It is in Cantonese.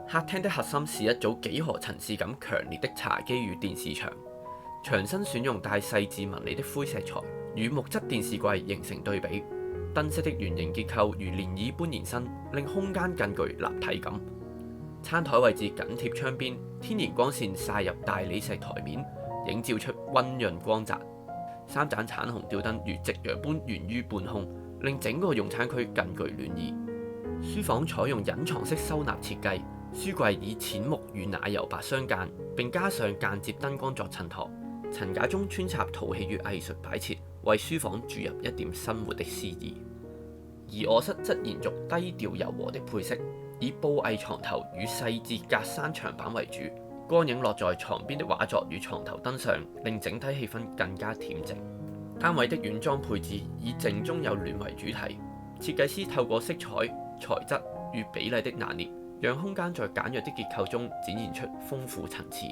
客廳的核心是一組幾何層次感強烈的茶几與電視牆，牆身選用帶細緻紋理的灰石材，與木質電視櫃形成對比。燈飾的圓形結構如漣漪般延伸，令空間更具立體感。餐台位置緊貼窗邊，天然光線曬入大理石台面，映照出溫潤光澤。三盞橙紅吊燈如夕陽般懸於半空，令整個用餐區更具暖意。書房採用隱藏式收納設計，書櫃以淺木與奶油白相間，並加上間接燈光作襯托。層架中穿插陶器與藝術擺設，為書房注入一點生活的詩意。而臥室則延續低調柔和的配色，以布藝床頭與細緻格柵牆板為主，光影落在床邊的畫作與床頭燈上，令整體氣氛更加恬靜。單位的軟裝配置以靜中有暖為主題，設計師透過色彩、材質與比例的拿捏，讓空間在簡約的結構中展現出豐富層次。